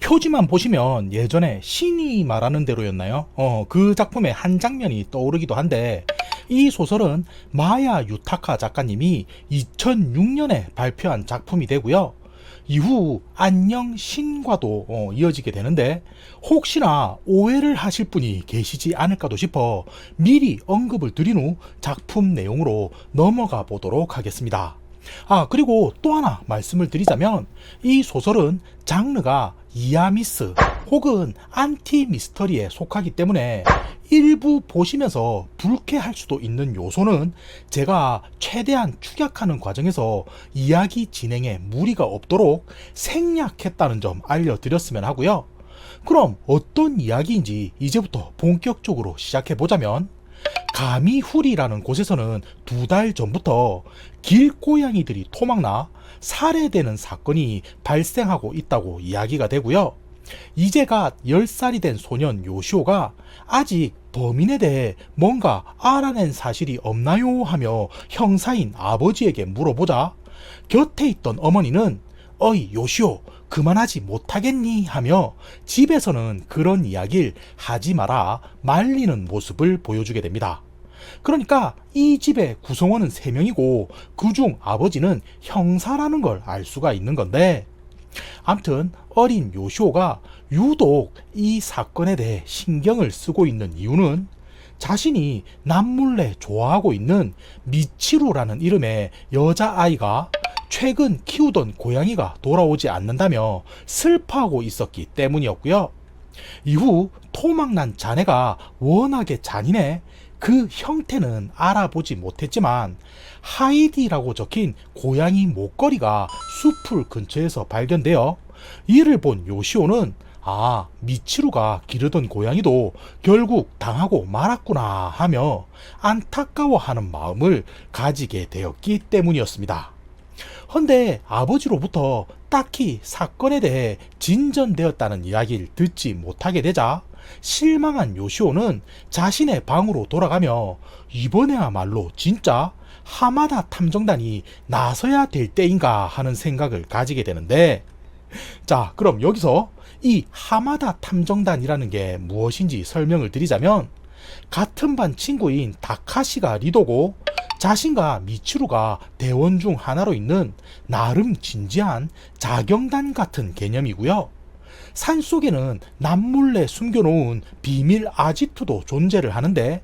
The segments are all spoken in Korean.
표지만 보시면 예전에 신이 말하는 대로였나요? 그 작품의 한 장면이 떠오르기도 한데, 이 소설은 마야 유타카 작가님이 2006년에 발표한 작품이 되고요. 이후 안녕 신과도 이어지게 되는데, 혹시나 오해를 하실 분이 계시지 않을까도 싶어 미리 언급을 드린 후 작품 내용으로 넘어가 보도록 하겠습니다. 그리고 또 하나 말씀을 드리자면, 이 소설은 장르가 이야미스 혹은 안티 미스터리에 속하기 때문에 일부 보시면서 불쾌할 수도 있는 요소는 제가 최대한 축약하는 과정에서 이야기 진행에 무리가 없도록 생략했다는 점 알려드렸으면 하고요. 그럼 어떤 이야기인지 이제부터 본격적으로 시작해보자면, 가미후리라는 곳에서는 2달 전부터 길고양이들이 토막나 살해되는 사건이 발생하고 있다고 이야기가 되고요. 이제 갓 10살이 된 소년 요시오가 아직 범인에 대해 뭔가 알아낸 사실이 없나요? 하며 형사인 아버지에게 물어보자, 곁에 있던 어머니는 어이 요시오, 그만하지 못하겠니? 하며 집에서는 그런 이야기를 하지 마라 말리는 모습을 보여주게 됩니다. 그러니까 이 집의 구성원은 3명이고 그중 아버지는 형사라는 걸 알 수가 있는 건데, 암튼 어린 요시오가 유독 이 사건에 대해 신경을 쓰고 있는 이유는 자신이 남몰래 좋아하고 있는 미치루라는 이름의 여자아이가 최근 키우던 고양이가 돌아오지 않는다며 슬퍼하고 있었기 때문이었고요. 이후 토막난 자네가 워낙에 잔인해 그 형태는 알아보지 못했지만 하이디라고 적힌 고양이 목걸이가 숲풀 근처에서 발견되어 이를 본 요시오는 미치루가 기르던 고양이도 결국 당하고 말았구나 하며 안타까워하는 마음을 가지게 되었기 때문이었습니다. 헌데 아버지로부터 딱히 사건에 대해 진전되었다는 이야기를 듣지 못하게 되자 실망한 요시오는 자신의 방으로 돌아가며 이번에야말로 진짜 하마다 탐정단이 나서야 될 때인가 하는 생각을 가지게 되는데, 자, 그럼 여기서 이 하마다 탐정단이라는 게 무엇인지 설명을 드리자면, 같은 반 친구인 다카시가 리더고 자신과 미치루가 대원 중 하나로 있는 나름 진지한 자경단 같은 개념이고요. 산속에는 남몰래 숨겨놓은 비밀 아지트도 존재를 하는데,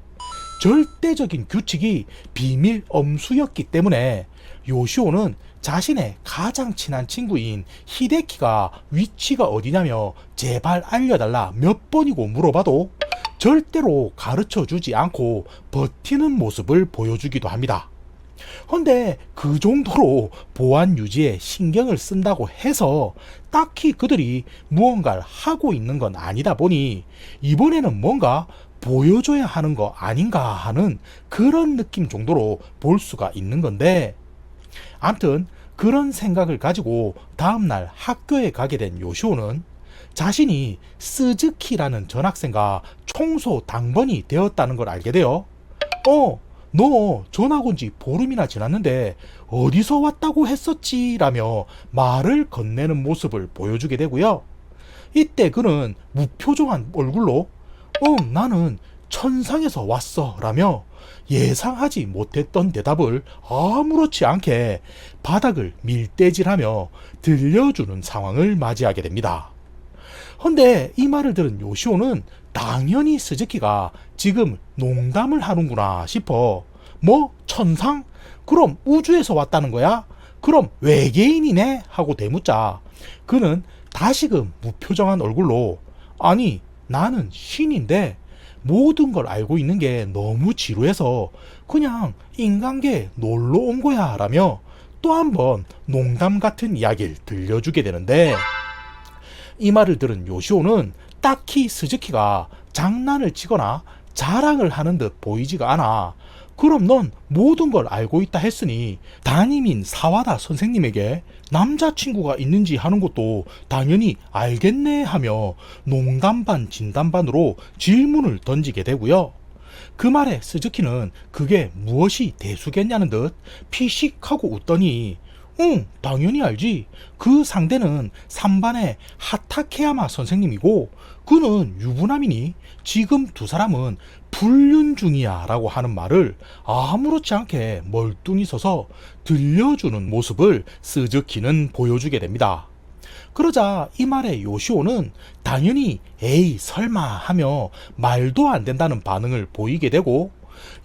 절대적인 규칙이 비밀 엄수였기 때문에 요시오는 자신의 가장 친한 친구인 히데키가 위치가 어디냐며 제발 알려달라 몇 번이고 물어봐도 절대로 가르쳐 주지 않고 버티는 모습을 보여주기도 합니다. 헌데 그 정도로 보안 유지에 신경을 쓴다고 해서 딱히 그들이 무언가를 하고 있는 건 아니다 보니 이번에는 뭔가 보여줘야 하는 거 아닌가 하는 그런 느낌 정도로 볼 수가 있는 건데, 암튼 그런 생각을 가지고 다음날 학교에 가게 된 요시오는 자신이 스즈키라는 전학생과 총소 당번이 되었다는 걸 알게 되어 너 전학 온 지 보름이나 지났는데 어디서 왔다고 했었지? 라며 말을 건네는 모습을 보여주게 되고요. 이때 그는 무표정한 얼굴로 나는 천상에서 왔어 라며 예상하지 못했던 대답을 아무렇지 않게 바닥을 밀대질하며 들려주는 상황을 맞이하게 됩니다. 헌데 이 말을 들은 요시오는 당연히 스즈키가 지금 농담을 하는구나 싶어 뭐 천상? 그럼 우주에서 왔다는 거야? 그럼 외계인이네? 하고 대묻자 그는 다시금 무표정한 얼굴로 아니 나는 신인데 모든 걸 알고 있는 게 너무 지루해서 그냥 인간계에 놀러 온 거야 라며 또 한 번 농담 같은 이야기를 들려주게 되는데, 이 말을 들은 요시오는 딱히 스즈키가 장난을 치거나 자랑을 하는 듯 보이지가 않아 그럼 넌 모든 걸 알고 있다 했으니 담임인 사와다 선생님에게 남자친구가 있는지 하는 것도 당연히 알겠네 하며 농담 반 진담 반으로 질문을 던지게 되고요. 그 말에 스즈키는 그게 무엇이 대수겠냐는 듯 피식하고 웃더니 응, 당연히 알지. 그 상대는 3반의 하타케야마 선생님이고 그는 유부남이니 지금 두 사람은 불륜 중이야 라고 하는 말을 아무렇지 않게 멀뚱히 서서 들려주는 모습을 스즈키는 보여주게 됩니다. 그러자 이 말에 요시오는 당연히 에이 설마 하며 말도 안 된다는 반응을 보이게 되고,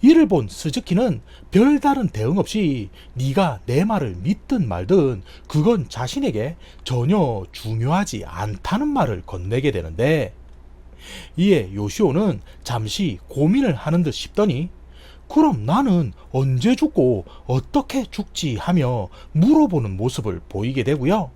이를 본 스즈키는 별다른 대응 없이 네가 내 말을 믿든 말든 그건 자신에게 전혀 중요하지 않다는 말을 건네게 되는데, 이에 요시오는 잠시 고민을 하는 듯 싶더니 그럼 나는 언제 죽고 어떻게 죽지 하며 물어보는 모습을 보이게 되고요.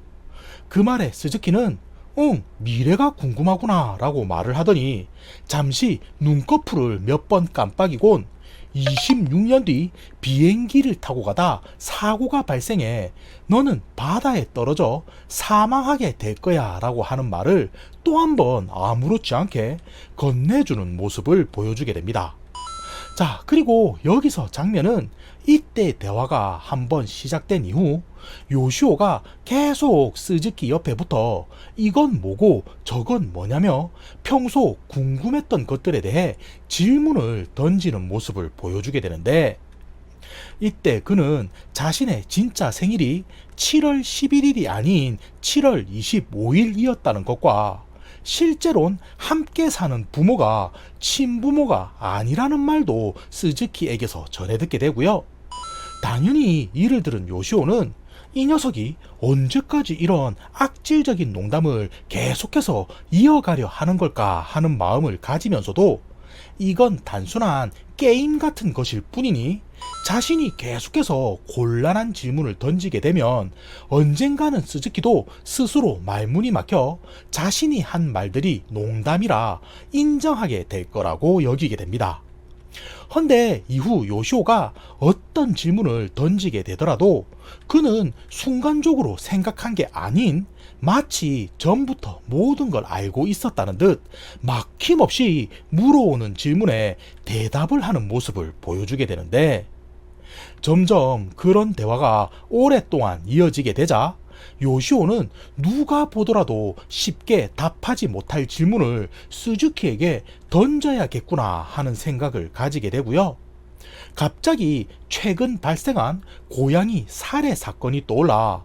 그 말에 스즈키는 응, 미래가 궁금하구나 라고 말을 하더니 잠시 눈꺼풀을 몇 번 깜빡이곤 26년 뒤 비행기를 타고 가다 사고가 발생해 너는 바다에 떨어져 사망하게 될 거야 라고 하는 말을 또 한 번 아무렇지 않게 건네주는 모습을 보여주게 됩니다. 자, 그리고 여기서 장면은 이때 대화가 한번 시작된 이후 요시오가 계속 스즈키 옆에 붙어 이건 뭐고 저건 뭐냐며 평소 궁금했던 것들에 대해 질문을 던지는 모습을 보여주게 되는데, 이때 그는 자신의 진짜 생일이 7월 11일이 아닌 7월 25일이었다는 것과 실제론 함께 사는 부모가 친부모가 아니라는 말도 스즈키에게서 전해 듣게 되고요. 당연히 이를 들은 요시오는 이 녀석이 언제까지 이런 악질적인 농담을 계속해서 이어가려 하는 걸까 하는 마음을 가지면서도 이건 단순한 게임 같은 것일 뿐이니 자신이 계속해서 곤란한 질문을 던지게 되면 언젠가는 스즈키도 스스로 말문이 막혀 자신이 한 말들이 농담이라 인정하게 될 거라고 여기게 됩니다. 헌데 이후 요시오가 어떤 질문을 던지게 되더라도 그는 순간적으로 생각한 게 아닌 마치 전부터 모든 걸 알고 있었다는 듯 막힘없이 물어오는 질문에 대답을 하는 모습을 보여주게 되는데, 점점 그런 대화가 오랫동안 이어지게 되자 요시오는 누가 보더라도 쉽게 답하지 못할 질문을 스즈키에게 던져야겠구나 하는 생각을 가지게 되고요. 갑자기 최근 발생한 고양이 살해 사건이 떠올라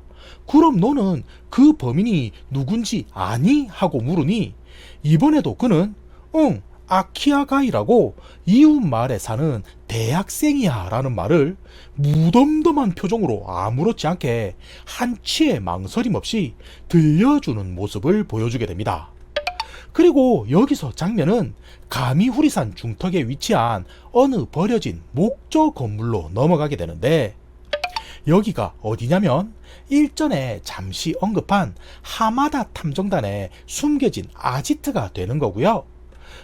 그럼 너는 그 범인이 누군지 아니? 하고 물으니 이번에도 그는 응, 아키아가이라고 이웃 마을에 사는 대학생이야 라는 말을 무덤덤한 표정으로 아무렇지 않게 한치의 망설임 없이 들려주는 모습을 보여주게 됩니다. 그리고 여기서 장면은 가미후리산 중턱에 위치한 어느 버려진 목조 건물로 넘어가게 되는데, 여기가 어디냐면 일전에 잠시 언급한 하마다 탐정단에 숨겨진 아지트가 되는 거고요.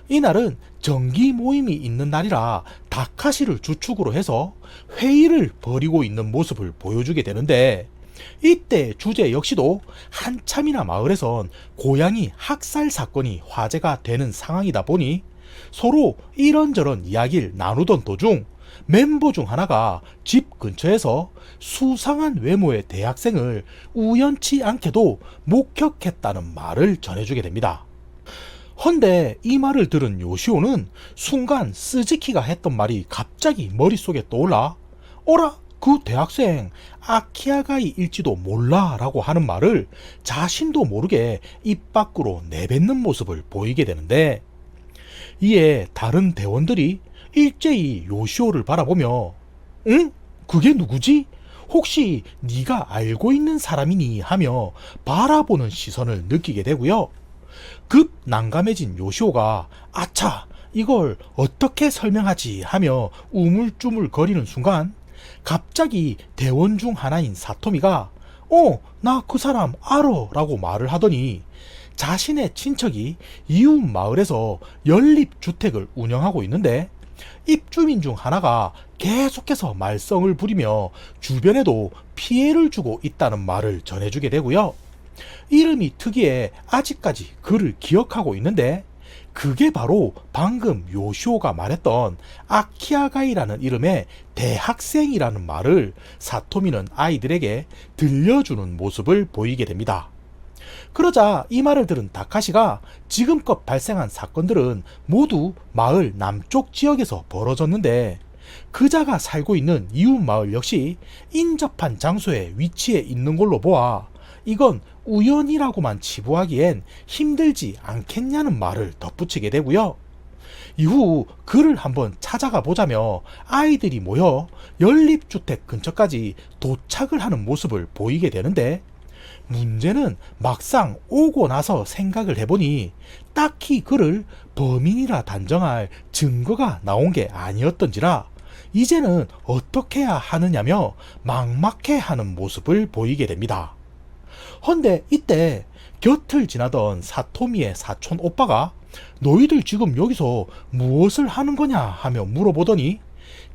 이날은 정기 모임이 있는 날이라 다카시를 주축으로 해서 회의를 벌이고 있는 모습을 보여주게 되는데, 이때 주제 역시도 한참이나 마을에선 고양이 학살 사건이 화제가 되는 상황이다 보니 서로 이런저런 이야기를 나누던 도중 멤버 중 하나가 집 근처에서 수상한 외모의 대학생을 우연치 않게도 목격했다는 말을 전해주게 됩니다. 헌데 이 말을 들은 요시오는 순간 스즈키가 했던 말이 갑자기 머릿속에 떠올라 어라? 그 대학생 아키아가이일지도 몰라 라고 하는 말을 자신도 모르게 입 밖으로 내뱉는 모습을 보이게 되는데, 이에 다른 대원들이 일제히 요시오를 바라보며 응? 그게 누구지? 혹시 네가 알고 있는 사람이니? 하며 바라보는 시선을 느끼게 되고요. 급 난감해진 요시오가 아차 이걸 어떻게 설명하지 하며 우물쭈물 거리는 순간 갑자기 대원 중 하나인 사토미가 나 그 사람 알아 라고 말을 하더니 자신의 친척이 이웃 마을에서 연립주택을 운영하고 있는데 입주민 중 하나가 계속해서 말썽을 부리며 주변에도 피해를 주고 있다는 말을 전해주게 되고요. 이름이 특이해 아직까지 그를 기억하고 있는데 그게 바로 방금 요시오가 말했던 아키아가이라는 이름의 대학생이라는 말을 사토미는 아이들에게 들려주는 모습을 보이게 됩니다. 그러자 이 말을 들은 다카시가 지금껏 발생한 사건들은 모두 마을 남쪽 지역에서 벌어졌는데 그자가 살고 있는 이웃 마을 역시 인접한 장소에 위치해 있는 걸로 보아 이건 우연이라고만 치부하기엔 힘들지 않겠냐는 말을 덧붙이게 되고요. 이후 그를 한번 찾아가 보자며 아이들이 모여 연립주택 근처까지 도착을 하는 모습을 보이게 되는데 문제는 막상 오고 나서 생각을 해보니 딱히 그를 범인이라 단정할 증거가 나온 게 아니었던지라 이제는 어떻게 해야 하느냐며 막막해하는 모습을 보이게 됩니다. 헌데 이때 곁을 지나던 사토미의 사촌 오빠가 너희들 지금 여기서 무엇을 하는 거냐 하며 물어보더니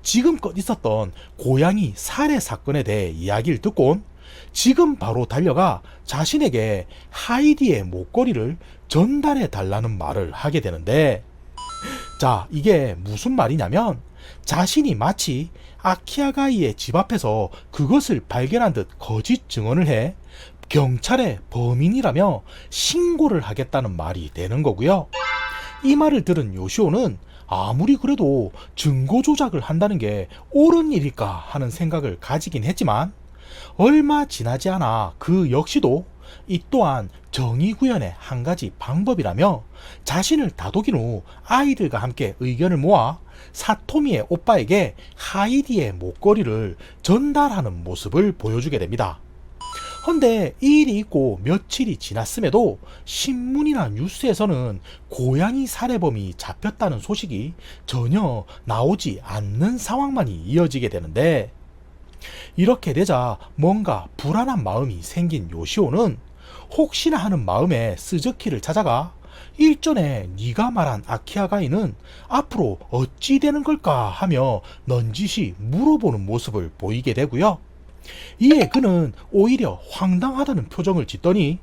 지금껏 있었던 고양이 살해 사건에 대해 이야기를 듣곤 지금 바로 달려가 자신에게 하이디의 목걸이를 전달해 달라는 말을 하게 되는데 자, 이게 무슨 말이냐면 자신이 마치 아키아가이의 집 앞에서 그것을 발견한 듯 거짓 증언을 해 경찰에 범인이라며 신고를 하겠다는 말이 되는 거고요. 이 말을 들은 요시오는 아무리 그래도 증거 조작을 한다는 게 옳은 일일까 하는 생각을 가지긴 했지만 얼마 지나지 않아 그 역시도 이 또한 정의구현의 한 가지 방법이라며 자신을 다독인 후 아이들과 함께 의견을 모아 사토미의 오빠에게 하이디의 목걸이를 전달하는 모습을 보여주게 됩니다. 헌데 이 일이 있고 며칠이 지났음에도 신문이나 뉴스에서는 고양이 살해범이 잡혔다는 소식이 전혀 나오지 않는 상황만이 이어지게 되는데 이렇게 되자 뭔가 불안한 마음이 생긴 요시오는 혹시나 하는 마음에 스즈키를 찾아가 일전에 네가 말한 아키아가이는 앞으로 어찌 되는 걸까 하며 넌지시 물어보는 모습을 보이게 되고요. 이에 그는 오히려 황당하다는 표정을 짓더니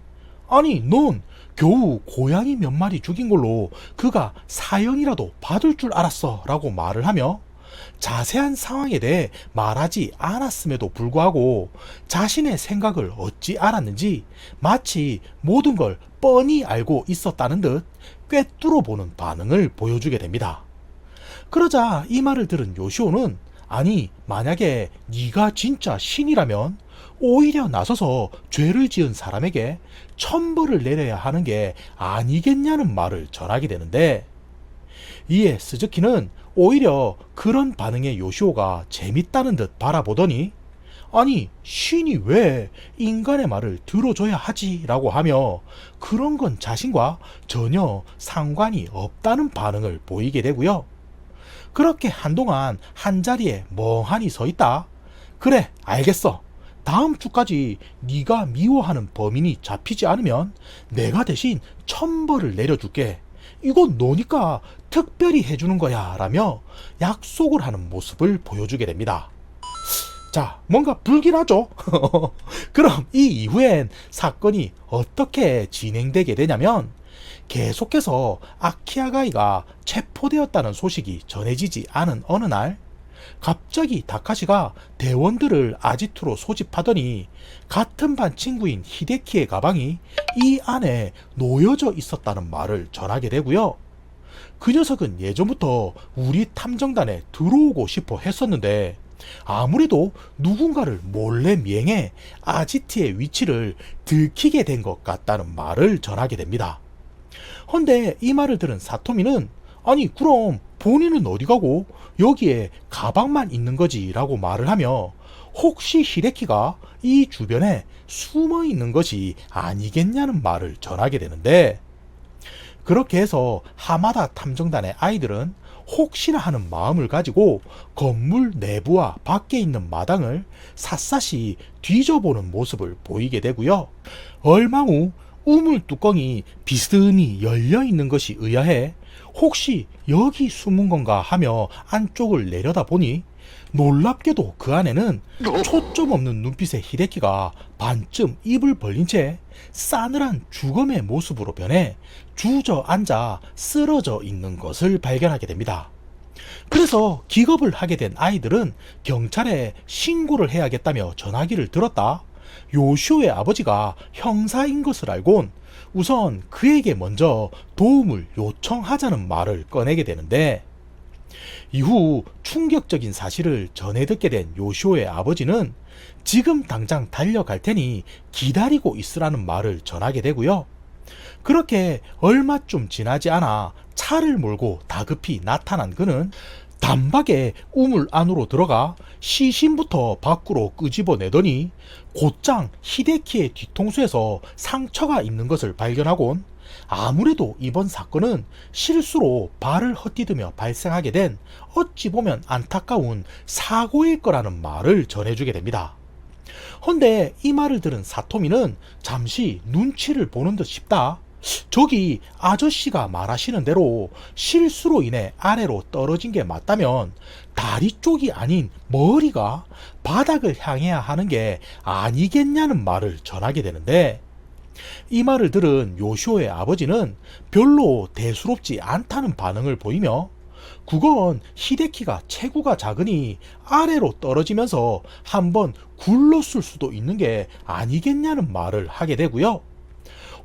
아니 넌 겨우 고양이 몇 마리 죽인 걸로 그가 사형이라도 받을 줄 알았어 라고 말을 하며 자세한 상황에 대해 말하지 않았음에도 불구하고 자신의 생각을 어찌 알았는지 마치 모든 걸 뻔히 알고 있었다는 듯 꿰뚫어 보는 반응을 보여주게 됩니다. 그러자 이 말을 들은 요시오는 아니 만약에 네가 진짜 신이라면 오히려 나서서 죄를 지은 사람에게 천벌을 내려야 하는 게 아니겠냐는 말을 전하게 되는데 이에 스즈키는 오히려 그런 반응의 요시오가 재밌다는 듯 바라보더니 아니 신이 왜 인간의 말을 들어줘야 하지 라고 하며 그런 건 자신과 전혀 상관이 없다는 반응을 보이게 되고요. 그렇게 한동안 한자리에 멍하니 서 있다. 그래 알겠어. 다음 주까지 네가 미워하는 범인이 잡히지 않으면 내가 대신 천벌을 내려줄게. 이건 너니까 특별히 해주는 거야 라며 약속을 하는 모습을 보여주게 됩니다. 자, 뭔가 불길하죠? 그럼 이 이후엔 사건이 어떻게 진행되게 되냐면 계속해서 아키아가이가 체포되었다는 소식이 전해지지 않은 어느 날 갑자기 다카시가 대원들을 아지트로 소집하더니 같은 반 친구인 히데키의 가방이 이 안에 놓여져 있었다는 말을 전하게 되고요. 그 녀석은 예전부터 우리 탐정단에 들어오고 싶어 했었는데 아무래도 누군가를 몰래 미행해 아지트의 위치를 들키게 된 것 같다는 말을 전하게 됩니다. 헌데 이 말을 들은 사토미는 아니 그럼 본인은 어디 가고 여기에 가방만 있는 거지 라고 말을 하며 혹시 히데키가 이 주변에 숨어 있는 것이 아니겠냐는 말을 전하게 되는데 그렇게 해서 하마다 탐정단의 아이들은 혹시나 하는 마음을 가지고 건물 내부와 밖에 있는 마당을 샅샅이 뒤져보는 모습을 보이게 되고요. 얼마 후 우물 뚜껑이 비스듬히 열려 있는 것이 의아해 혹시 여기 숨은 건가 하며 안쪽을 내려다보니 놀랍게도 그 안에는 초점 없는 눈빛의 히데키가 반쯤 입을 벌린 채 싸늘한 주검의 모습으로 변해 주저앉아 쓰러져 있는 것을 발견하게 됩니다. 그래서 기겁을 하게 된 아이들은 경찰에 신고를 해야겠다며 전화기를 들었다 요시오의 아버지가 형사인 것을 알곤 우선 그에게 먼저 도움을 요청하자는 말을 꺼내게 되는데, 이후 충격적인 사실을 전해 듣게 된 요시오의 아버지는 지금 당장 달려갈 테니 기다리고 있으라는 말을 전하게 되고요. 그렇게 얼마쯤 지나지 않아 차를 몰고 다급히 나타난 그는 단박에 우물 안으로 들어가 시신부터 밖으로 끄집어내더니 곧장 히데키의 뒤통수에서 상처가 있는 것을 발견하곤 아무래도 이번 사건은 실수로 발을 헛디디며 발생하게 된 어찌 보면 안타까운 사고일 거라는 말을 전해주게 됩니다. 헌데 이 말을 들은 사토미는 잠시 눈치를 보는 듯 싶다. 저기 아저씨가 말하시는 대로 실수로 인해 아래로 떨어진 게 맞다면 다리 쪽이 아닌 머리가 바닥을 향해야 하는 게 아니겠냐는 말을 전하게 되는데, 이 말을 들은 요시오의 아버지는 별로 대수롭지 않다는 반응을 보이며 그건 히데키가 체구가 작으니 아래로 떨어지면서 한번 굴렀을 수도 있는 게 아니겠냐는 말을 하게 되고요.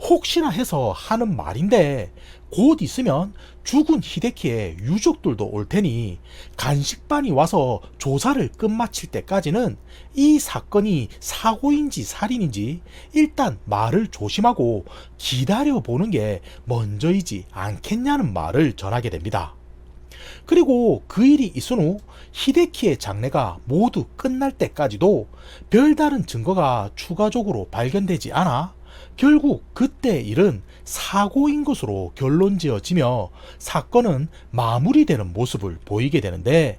혹시나 해서 하는 말인데 곧 있으면 죽은 히데키의 유족들도 올 테니 간식반이 와서 조사를 끝마칠 때까지는 이 사건이 사고인지 살인인지 일단 말을 조심하고 기다려보는 게 먼저이지 않겠냐는 말을 전하게 됩니다. 그리고 그 일이 있은 후 히데키의 장례가 모두 끝날 때까지도 별다른 증거가 추가적으로 발견되지 않아 결국 그때 일은 사고인 것으로 결론 지어지며 사건은 마무리되는 모습을 보이게 되는데,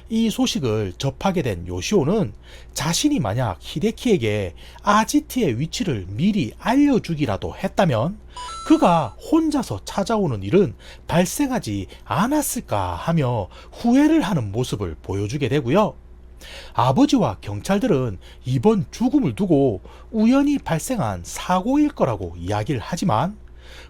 이 소식을 접하게 된 요시오는 자신이 만약 히데키에게 아지트의 위치를 미리 알려주기라도 했다면 그가 혼자서 찾아오는 일은 발생하지 않았을까 하며 후회를 하는 모습을 보여주게 되고요. 아버지와 경찰들은 이번 죽음을 두고 우연히 발생한 사고일 거라고 이야기를 하지만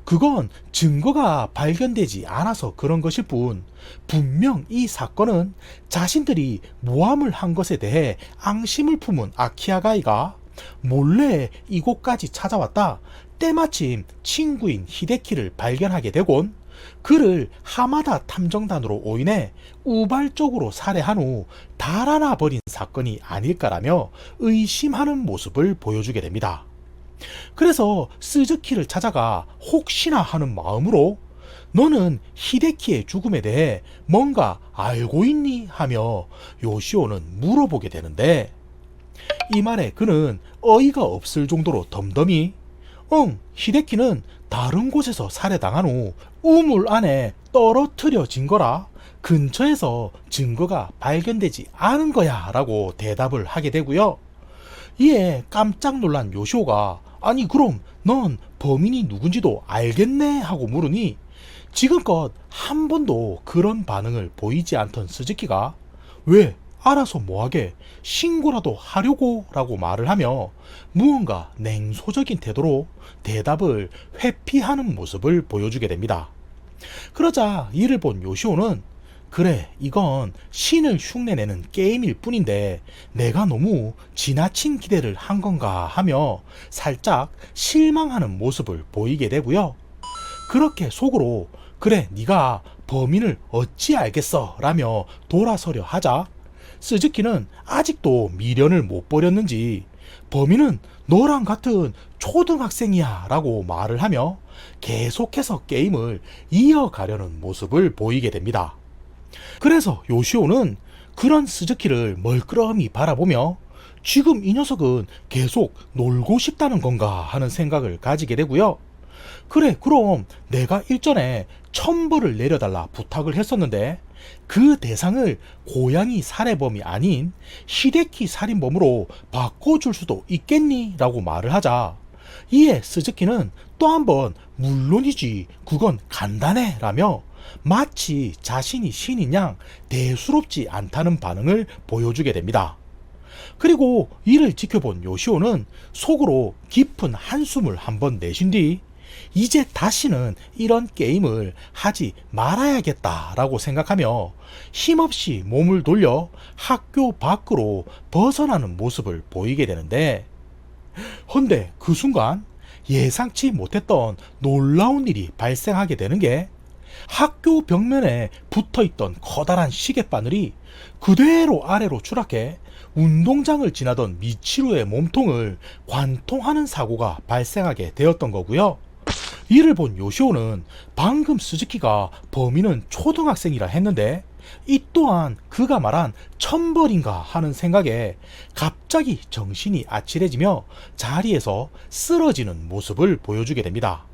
그건 증거가 발견되지 않아서 그런 것일 뿐 분명 이 사건은 자신들이 모함을 한 것에 대해 앙심을 품은 아키야가이가 몰래 이곳까지 찾아왔다 때마침 친구인 히데키를 발견하게 되곤 그를 하마다 탐정단으로 오인해 우발적으로 살해한 후 달아나 버린 사건이 아닐까라며 의심하는 모습을 보여주게 됩니다. 그래서 스즈키를 찾아가 혹시나 하는 마음으로 너는 히데키의 죽음에 대해 뭔가 알고 있니? 하며 요시오는 물어보게 되는데, 이 말에 그는 어이가 없을 정도로 덤덤히 히데키는 다른 곳에서 살해당한 후 우물 안에 떨어뜨려진 거라 근처에서 증거가 발견되지 않은 거야 라고 대답을 하게 되고요. 이에 깜짝 놀란 요시오가 아니 그럼 넌 범인이 누군지도 알겠네 하고 물으니 지금껏 한 번도 그런 반응을 보이지 않던 스즈키가 왜 알아서 뭐하게 신고라도 하려고 라고 말을 하며 무언가 냉소적인 태도로 대답을 회피하는 모습을 보여주게 됩니다. 그러자 이를 본 요시오는 그래 이건 신을 흉내내는 게임일 뿐인데 내가 너무 지나친 기대를 한 건가 하며 살짝 실망하는 모습을 보이게 되고요. 그렇게 속으로 그래 네가 범인을 어찌 알겠어 라며 돌아서려 하자 스즈키는 아직도 미련을 못 버렸는지 범인은 너랑 같은 초등학생이야 라고 말을 하며 계속해서 게임을 이어가려는 모습을 보이게 됩니다. 그래서 요시오는 그런 스즈키를 멀끄러미 바라보며 지금 이 녀석은 계속 놀고 싶다는 건가 하는 생각을 가지게 되고요. 그래 그럼 내가 일전에 1000벌을 내려달라 부탁을 했었는데 그 대상을 고양이 살해범이 아닌 히데키 살인범으로 바꿔줄 수도 있겠니? 라고 말을 하자 이에 스즈키는 또 한번 물론이지 그건 간단해 라며 마치 자신이 신인 양 대수롭지 않다는 반응을 보여주게 됩니다. 그리고 이를 지켜본 요시오는 속으로 깊은 한숨을 한번 내쉰 뒤 이제 다시는 이런 게임을 하지 말아야겠다라고 생각하며 힘없이 몸을 돌려 학교 밖으로 벗어나는 모습을 보이게 되는데, 헌데 그 순간 예상치 못했던 놀라운 일이 발생하게 되는 게, 학교 벽면에 붙어있던 커다란 시계바늘이 그대로 아래로 추락해 운동장을 지나던 미치루의 몸통을 관통하는 사고가 발생하게 되었던 거고요. 이를 본 요시오는 방금 스즈키가 범인은 초등학생이라 했는데 이 또한 그가 말한 천벌인가 하는 생각에 갑자기 정신이 아찔해지며 자리에서 쓰러지는 모습을 보여주게 됩니다.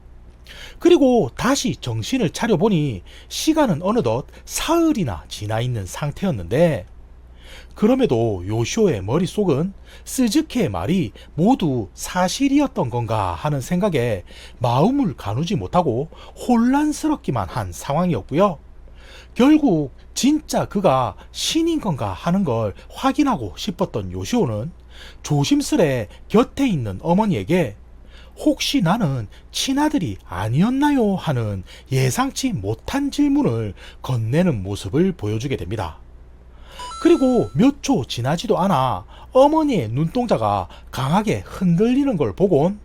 그리고 다시 정신을 차려보니 시간은 어느덧 사흘이나 지나 있는 상태였는데, 그럼에도 요시오의 머릿속은 스즈키의 말이 모두 사실이었던 건가 하는 생각에 마음을 가누지 못하고 혼란스럽기만 한 상황이었고요. 결국 진짜 그가 신인 건가 하는 걸 확인하고 싶었던 요시오는 조심스레 곁에 있는 어머니에게 혹시 나는 친아들이 아니었나요? 하는 예상치 못한 질문을 건네는 모습을 보여주게 됩니다. 그리고 몇 초 지나지도 않아 어머니의 눈동자가 강하게 흔들리는 걸 보곤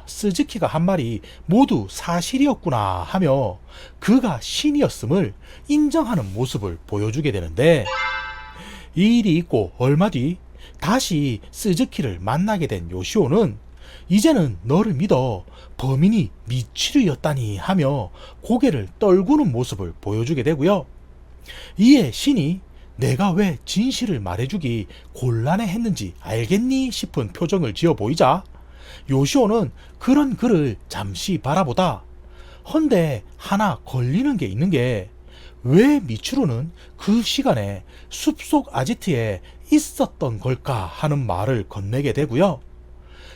스즈키가 한 말이 모두 사실이었구나 하며 그가 신이었음을 인정하는 모습을 보여주게 되는데, 이 일이 있고 얼마 뒤 다시 스즈키를 만나게 된 요시오는 이제는 너를 믿어 범인이 미치루였다니 하며 고개를 떨구는 모습을 보여주게 되고요. 이에 신이 내가 왜 진실을 말해주기 곤란해 했는지 알겠니? 싶은 표정을 지어 보이자 요시오는 그런 그를 잠시 바라보다 헌데 하나 걸리는 게 있는 게, 왜 미치루는 그 시간에 숲속 아지트에 있었던 걸까 하는 말을 건네게 되고요.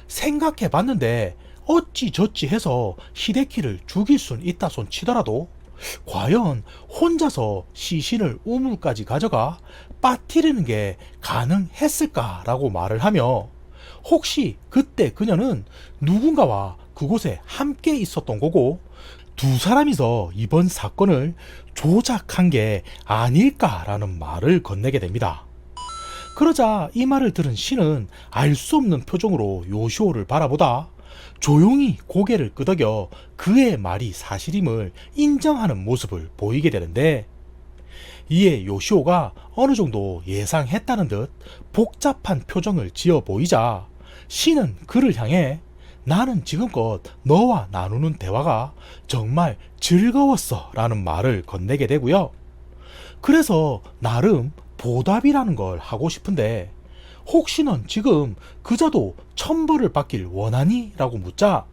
생각해 봤는데 어찌저찌 해서 히데키를 죽일 순 있다 손 치더라도 과연 혼자서 시신을 우물까지 가져가 빠뜨리는 게 가능했을까라고 말을 하며, 혹시 그때 그녀는 누군가와 그곳에 함께 있었던 거고 두 사람이서 이번 사건을 조작한 게 아닐까라는 말을 건네게 됩니다. 그러자 이 말을 들은 신은 알 수 없는 표정으로 요시오를 바라보다 조용히 고개를 끄덕여 그의 말이 사실임을 인정하는 모습을 보이게 되는데, 이에 요시오가 어느 정도 예상했다는 듯 복잡한 표정을 지어 보이자 신은 그를 향해 나는 지금껏 너와 나누는 대화가 정말 즐거웠어 라는 말을 건네게 되고요. 그래서 나름 보답이라는 걸 하고 싶은데 혹시 넌 지금 그자도 천벌을 받길 원하니? 라고 묻자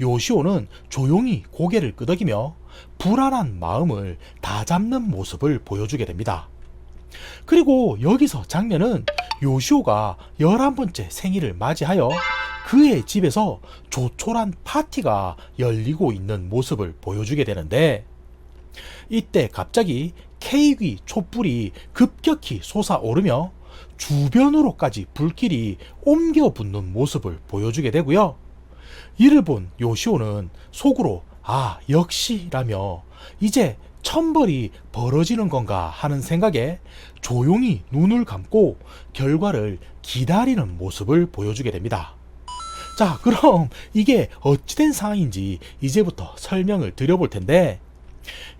요시오는 조용히 고개를 끄덕이며 불안한 마음을 다잡는 모습을 보여주게 됩니다. 그리고 여기서 장면은 요시오가 11번째 생일을 맞이하여 그의 집에서 조촐한 파티가 열리고 있는 모습을 보여주게 되는데, 이때 갑자기 케이크 촛불이 급격히 솟아오르며 주변으로까지 불길이 옮겨 붙는 모습을 보여주게 되고요. 이를 본 요시오는 속으로 역시 라며 이제 천벌이 벌어지는 건가 하는 생각에 조용히 눈을 감고 결과를 기다리는 모습을 보여주게 됩니다. 자, 그럼 이게 어찌된 상황인지 이제부터 설명을 드려볼 텐데,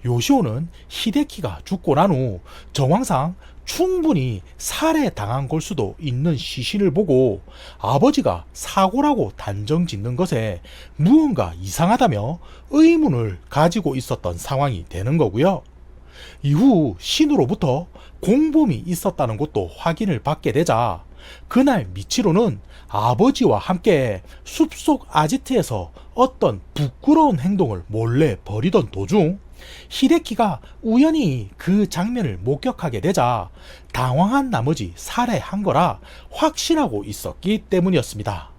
요시오는 히데키가 죽고 난 후 정황상 충분히 살해당한 걸 수도 있는 시신을 보고 아버지가 사고라고 단정 짓는 것에 무언가 이상하다며 의문을 가지고 있었던 상황이 되는 거고요. 이후 신으로부터 공범이 있었다는 것도 확인을 받게 되자 그날 미치로는 아버지와 함께 숲속 아지트에서 어떤 부끄러운 행동을 몰래 벌이던 도중 히데키가 우연히 그 장면을 목격하게 되자 당황한 나머지 살해한 거라 확신하고 있었기 때문이었습니다.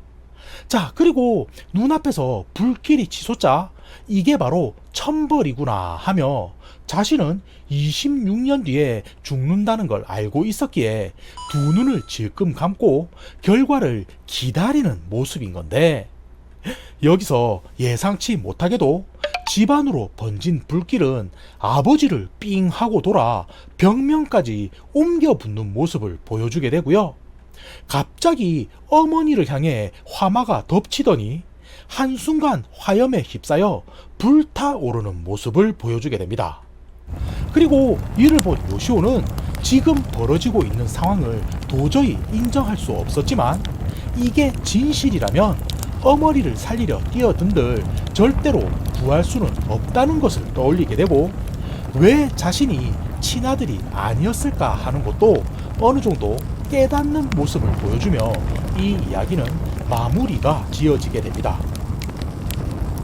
자, 그리고 눈앞에서 불길이 치솟자 이게 바로 천벌이구나 하며 자신은 26년 뒤에 죽는다는 걸 알고 있었기에 두 눈을 질끔 감고 결과를 기다리는 모습인 건데, 여기서 예상치 못하게도 집안으로 번진 불길은 아버지를 삥 하고 돌아 벽면까지 옮겨 붙는 모습을 보여주게 되고요. 갑자기 어머니를 향해 화마가 덮치더니 한순간 화염에 휩싸여 불타오르는 모습을 보여주게 됩니다. 그리고 이를 본 요시오는 지금 벌어지고 있는 상황을 도저히 인정할 수 없었지만, 이게 진실이라면 어머니를 살리려 뛰어든들 절대로 구할 수는 없다는 것을 떠올리게 되고, 왜 자신이 친아들이 아니었을까 하는 것도 어느 정도 깨닫는 모습을 보여주며 이 이야기는 마무리가 지어지게 됩니다.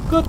끝.